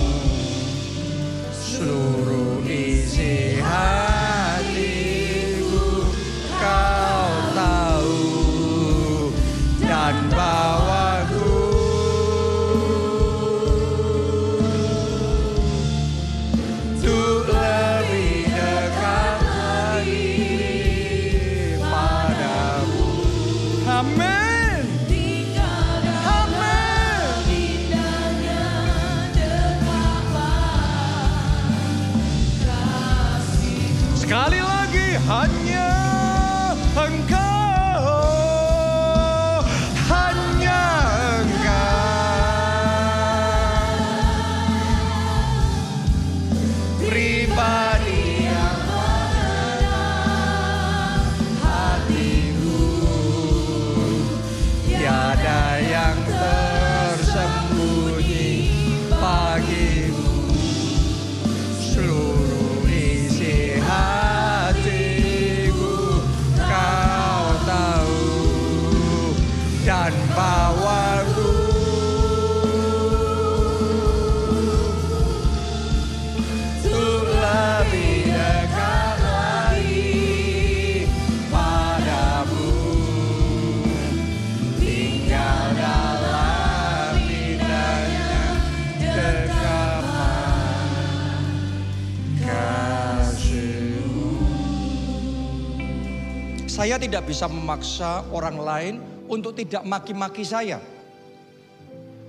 Saya tidak bisa memaksa orang lain untuk tidak maki-maki saya.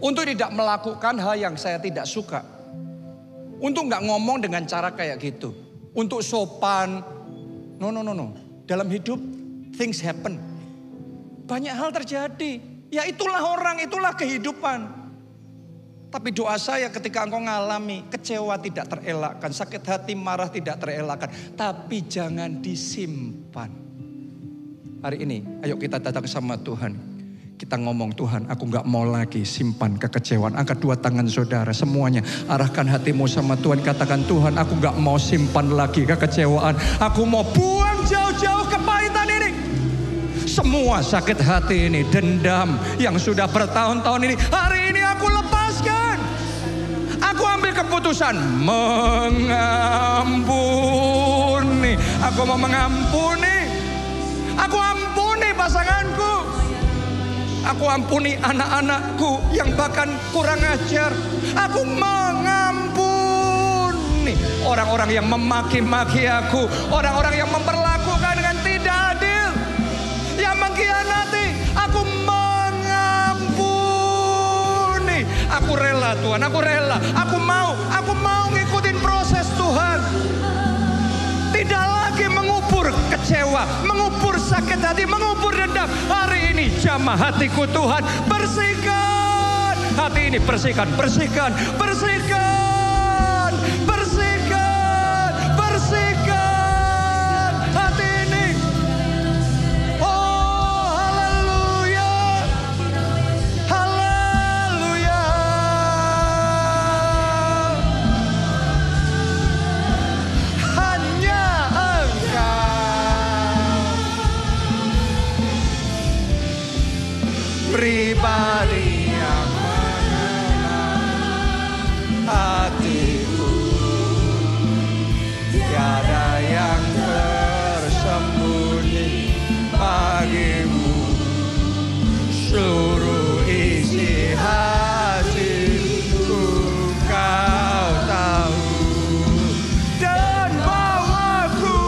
Untuk tidak melakukan hal yang saya tidak suka. Untuk nggak ngomong dengan cara kayak gitu. Untuk sopan. No. Dalam hidup things happen. Banyak hal terjadi. Ya itulah orang, itulah kehidupan. Tapi doa saya ketika engkau ngalami kecewa tidak terelakkan. Sakit hati, marah tidak terelakkan. Tapi jangan disimpan. Hari ini ayo kita datang sama Tuhan. Kita ngomong, Tuhan aku gak mau lagi simpan kekecewaan. Angkat dua tangan saudara semuanya. Arahkan hatimu sama Tuhan. Katakan, Tuhan aku gak mau simpan lagi kekecewaan. Aku mau buang jauh-jauh kepahitan ini. Semua sakit hati ini, dendam yang sudah bertahun-tahun ini. Hari ini aku lepaskan. Aku ambil keputusan mengampuni. Aku mau mengampuni. Aku ampuni pasanganku. Aku ampuni anak-anakku yang bahkan kurang ajar. Aku mengampuni orang-orang yang memaki-maki aku. Orang-orang yang memperlakukan dengan tidak adil. Yang mengkhianati. Aku mengampuni. Aku rela Tuhan, aku rela. Aku mau ngikutin proses Tuhan. Tidak lagi mengubur kecewa, mengubur sakit hati, mengubur dendam. Hari ini jamah hatiku Tuhan, bersihkan hati ini, bersihkan, bersihkan, bersihkan, bersihkan, bersihkan hati ini. Oh haleluya, haleluya. Pribadi yang mengenal hatiku, tiada yang tersembunyi bagimu. Seluruh isi hatiku kau tahu, dan bawaku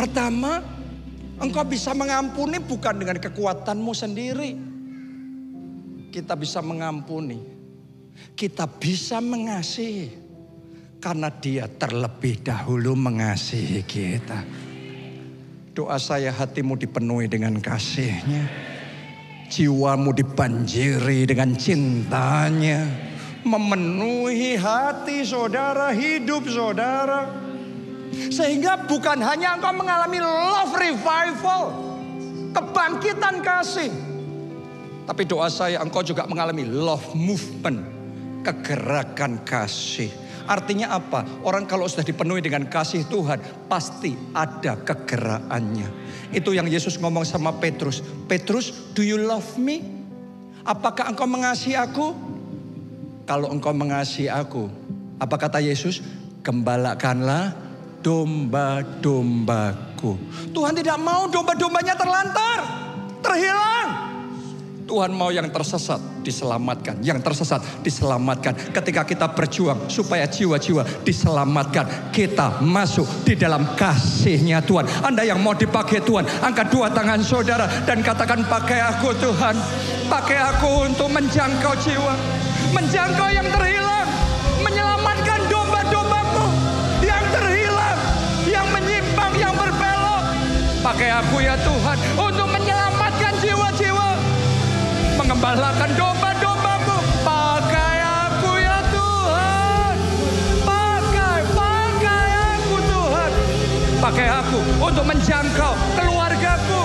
pertama, engkau bisa mengampuni bukan dengan kekuatanmu sendiri. Kita bisa mengampuni. Kita bisa mengasihi. Karena Dia terlebih dahulu mengasihi kita. Doa saya hatimu dipenuhi dengan kasih-Nya. Jiwamu dibanjiri dengan cintanya. Memenuhi hati saudara, hidup saudara. Sehingga bukan hanya engkau mengalami love revival, kebangkitan kasih. Tapi doa saya engkau juga mengalami love movement, kegerakan kasih. Artinya apa? Orang kalau sudah dipenuhi dengan kasih Tuhan, pasti ada kegerakannya. Itu yang Yesus ngomong sama Petrus. Petrus, do you love me? Apakah engkau mengasihi aku? Kalau engkau mengasihi aku, apa kata Yesus? Gembalakanlah domba-dombaku. Tuhan tidak mau domba-dombanya terlantar, terhilang. Tuhan mau yang tersesat diselamatkan, yang tersesat diselamatkan. Ketika kita berjuang supaya jiwa-jiwa diselamatkan, kita masuk di dalam kasih-Nya Tuhan. Anda yang mau dipakai Tuhan, angkat dua tangan saudara dan katakan, pakai aku Tuhan. Pakai aku untuk menjangkau jiwa, menjangkau yang terhilang, menyelamatkan domba-dombamu yang terhilang, yang menyimpang, yang berbelok. Pakai aku ya Tuhan untuk menyelamatkan jiwa-jiwa, mengembalakan domba-dombamu. Pakai aku ya Tuhan. Pakai aku Tuhan. Pakai aku untuk menjangkau keluargaku,